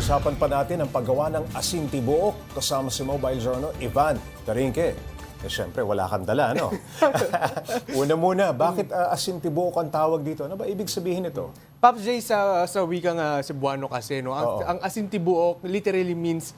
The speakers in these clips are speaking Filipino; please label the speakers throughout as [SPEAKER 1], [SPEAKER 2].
[SPEAKER 1] Pag-uusapan pa natin ang paggawa ng asin tibuok kasama si Mobile Journal Ivan Tarinque. Eh, syempre, wala kang dala, no? Una muna, bakit asin tibuok ang tawag dito? Ano ba ibig sabihin ito?
[SPEAKER 2] Pops J, sa wikang Cebuano kasi, no? Ang asin tibuok literally means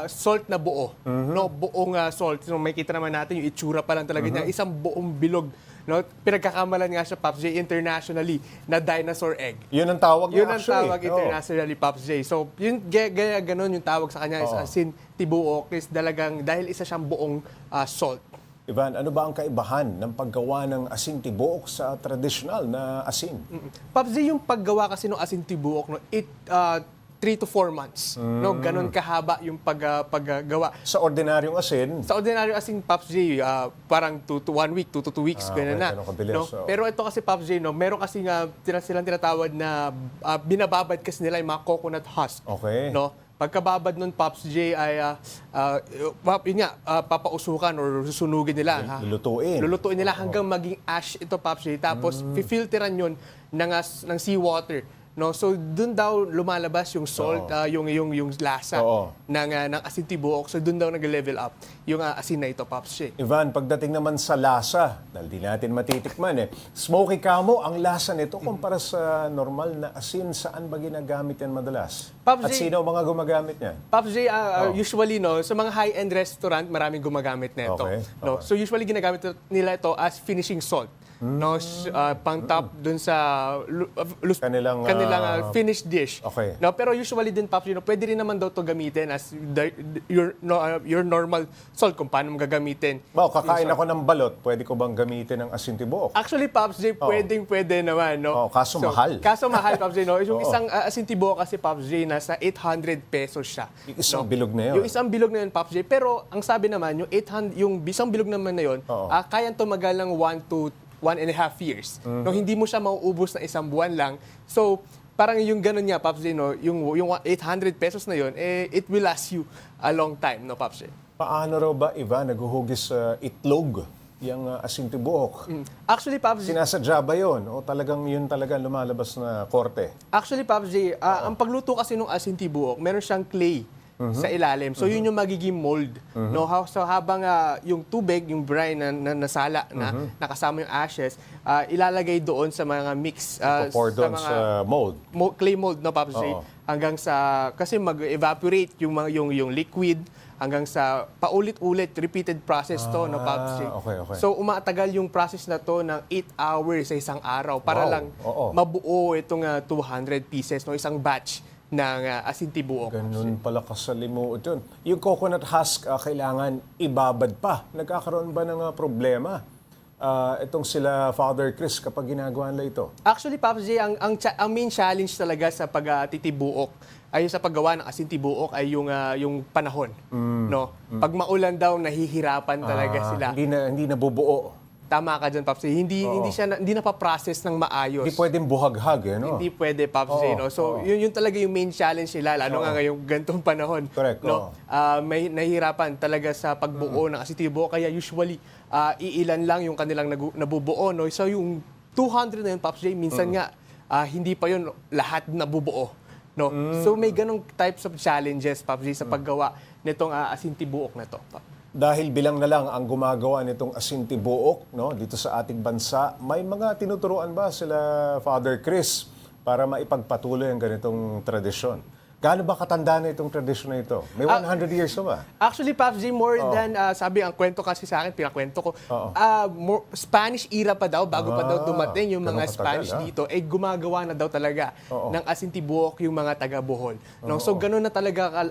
[SPEAKER 2] salt na buo. No? Buong salt. So, may kita naman natin yung itsura pa lang talaga niya. Isang buong bilog. No? Pinagkakamalan nga siya, Pops J, internationally na dinosaur egg.
[SPEAKER 1] Yun ang tawag
[SPEAKER 2] Yun
[SPEAKER 1] niya
[SPEAKER 2] ang
[SPEAKER 1] actually.
[SPEAKER 2] tawag internationally, Pops J. So, yun, gaya ganun yung tawag sa kanya is asin tibuok is dahil isa siyang buong salt.
[SPEAKER 1] Ivan, ano ba ang kaibahan ng paggawa ng asin tibuok sa traditional na asin?
[SPEAKER 2] Pops J, yung paggawa kasi ng asin tibuok, no, 3 to 4 months. No, ganun kahaba yung paggawa.
[SPEAKER 1] Sa ordinaryong asin,
[SPEAKER 2] Sa ordinaryo asing Pops J, parang 2 to 1 week, 2 to 2 weeks, ganun
[SPEAKER 1] okay,
[SPEAKER 2] na.
[SPEAKER 1] ganun kabilis,
[SPEAKER 2] No?
[SPEAKER 1] oo.
[SPEAKER 2] Pero ito kasi Pops J, no, meron kasi nga silang tinatawag na binababad kasi nila yung mga coconut husk.
[SPEAKER 1] Okay.
[SPEAKER 2] No? Pagkababad nun, Pops J, ay yun nga, papausukan or susunugin nila.
[SPEAKER 1] lulutuin.
[SPEAKER 2] Lulutuin nila hanggang maging ash ito, Pops J. Tapos, filteran yun ng seawater. No, so doon daw lumalabas yung salt, yung lasa
[SPEAKER 1] Oo.
[SPEAKER 2] ng asin tibuok. So doon daw nag-level up yung asin na ito, Pops J.
[SPEAKER 1] Ivan, pagdating naman sa lasa, dahil di natin matitikman smoky camo ang lasa nito kumpara sa normal na asin. Saan ba ginagamit yan madalas?
[SPEAKER 2] Pops
[SPEAKER 1] At
[SPEAKER 2] J,
[SPEAKER 1] sino ang mga gumagamit niyan?
[SPEAKER 2] Pops J, usually no, sa mga high-end restaurant, maraming gumagamit na ito.
[SPEAKER 1] Okay,
[SPEAKER 2] No?
[SPEAKER 1] okay.
[SPEAKER 2] So usually ginagamit nila ito as finishing salt. No, pang top dun sa
[SPEAKER 1] Kanilang,
[SPEAKER 2] finished dish.
[SPEAKER 1] Okay.
[SPEAKER 2] No, pero usually din, Pops, pwede rin naman daw to gamitin as your normal salt kung paano mo gagamitin.
[SPEAKER 1] Kakain ako ng balot, pwede ko bang gamitin ang asin tibuok?
[SPEAKER 2] Actually, Pops J, pwede naman, no?
[SPEAKER 1] Kaso mahal.
[SPEAKER 2] Kaso mahal, Pops J, no? Yung isang asin tibuok kasi, Pops J, nasa 800 pesos siya.
[SPEAKER 1] Yung isang bilog na yun.
[SPEAKER 2] Yung isang bilog na yun, Pops J. Pero ang sabi naman, yung isang bilog naman na yun, kayang tumagal ng 1 to 1.5 years. No, hindi mo siya mauubos na isang buwan lang. So, parang yung ganun niya, Pops J, no? Yung 800 pesos na yun, it will last you a long time, no, Pops J?
[SPEAKER 1] Paano raw ba, Ivan, naguhugis itlog yung asin tibuok?
[SPEAKER 2] Actually, Pops J,
[SPEAKER 1] Sinasadya ba yun? O talagang yun talaga lumalabas na korte?
[SPEAKER 2] Pops J, ang pagluto kasi ng asin tibuok, meron siyang clay sa ilalim. So, yun yung magiging mold. No? So, habang yung tubig, yung brine na nasala, na nakasama yung ashes, ilalagay doon sa mga mix.
[SPEAKER 1] Pour doon sa mold.
[SPEAKER 2] Clay mold, no, Pops J? Hanggang sa, kasi mag-evaporate yung liquid, hanggang sa paulit-ulit, repeated process to, no, Pops J?
[SPEAKER 1] Okay.
[SPEAKER 2] So, umatagal yung process na to ng 8 hours sa isang araw para
[SPEAKER 1] Wow.
[SPEAKER 2] lang
[SPEAKER 1] Oo.
[SPEAKER 2] mabuo itong 200 pieces, no, isang batch ng asin tibuok.
[SPEAKER 1] Ganun pala kasalimuot yun. Yung coconut husk, kailangan ibabad pa. Nagkakaroon ba ng problema? Itong sila Father Chris kapag ginagawa nila ito?
[SPEAKER 2] Actually, Pops J, ang main challenge talaga sa pagtitibuok ay sa paggawa ng asin tibuok ay yung panahon. No? Pag maulan daw, nahihirapan talaga sila.
[SPEAKER 1] Hindi nabubuo.
[SPEAKER 2] Tama ka dyan, Pops J. Hindi na pa-process ng maayos.
[SPEAKER 1] Hindi pwedeng buhaghag, no?
[SPEAKER 2] Hindi pwede, Pops J, no? So, yun talaga yung main challenge nila, lalo nga ngayong gantong panahon.
[SPEAKER 1] Correct,
[SPEAKER 2] no? May nahihirapan talaga sa pagbuo ng asin tibuok, kaya usually, iilan lang yung kanilang nabubuo, no? So, yung 200 na yun, Pops J, minsan nga, hindi pa yun lahat nabubuo. No? So, may ganong types of challenges, Pops J, sa paggawa nitong asin tibuok na to.
[SPEAKER 1] Dahil bilang na lang ang gumagawa nitong asin tibuok, no, dito sa ating bansa, may mga tinuturuan ba sila Father Chris para maipagpatuloy ang ganitong tradisyon? Gaano ba katanda na itong tradisyon na ito? May 100 years na ba?
[SPEAKER 2] Actually, Pops J, more than, sabi, ang kwento kasi sa akin, pinakwento ko, Spanish era pa daw, bago pa daw dumating yung mga
[SPEAKER 1] ganun
[SPEAKER 2] Spanish
[SPEAKER 1] katagal,
[SPEAKER 2] dito, gumagawa na daw talaga ng asin tibuok yung mga taga-Bohol. No? So, ganun na talaga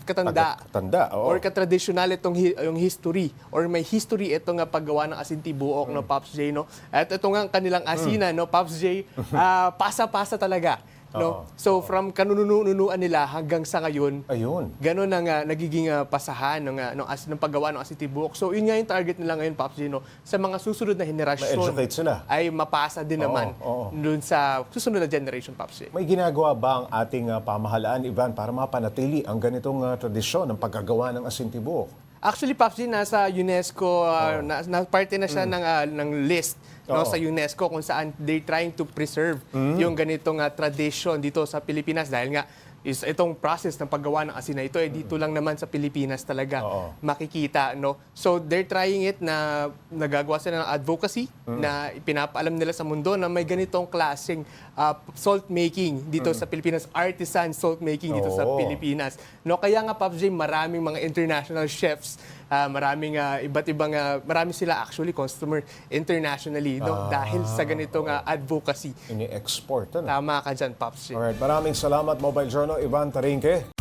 [SPEAKER 2] katanda.
[SPEAKER 1] Katanda, oo.
[SPEAKER 2] Or katradisyonal yung history, or may history ito nga paggawa ng asin tibuok, no, Pops J, no? At ito nga ang kanilang asinan, no, Pops J, pasa-pasa talaga. No? So, from kanununuan nila hanggang sa ngayon,
[SPEAKER 1] Ayun.
[SPEAKER 2] ganun ang nagiging pasahan ng paggawa ng asin tibuok. So, yun nga yung target nila ngayon, Pops Gino, sa mga susunod na henerasyon.
[SPEAKER 1] Ma-educate sila.
[SPEAKER 2] Ay mapasa din naman dun sa susunod na generation, Pops G.
[SPEAKER 1] May ginagawa ba ang ating pamahalaan, Ivan, para mapanatili ang ganitong tradisyon ng paggagawa ng asin tibuok?
[SPEAKER 2] Actually, Pops G, nasa UNESCO, na parte na siya ng list no, sa UNESCO kung saan they're trying to preserve yung ganitong tradition dito sa Pilipinas dahil nga is itong process ng paggawa ng asin na ito, dito lang naman sa Pilipinas talaga
[SPEAKER 1] Oo.
[SPEAKER 2] makikita, no? So they're trying it na nagagawa sila ng advocacy na ipinapaalam nila sa mundo na may ganitong klaseng salt making dito sa Pilipinas, artisan salt making dito sa
[SPEAKER 1] Oo.
[SPEAKER 2] Pilipinas. No, kaya nga Pops J, maraming mga international chefs, maraming iba't ibang marami sila actually customer internationally, no, dahil sa ganitong advocacy.
[SPEAKER 1] Ini-export. Ano?
[SPEAKER 2] Tama ka dyan, Pops J.
[SPEAKER 1] Alright, maraming salamat Mobile Journal, Ivan Tarinque.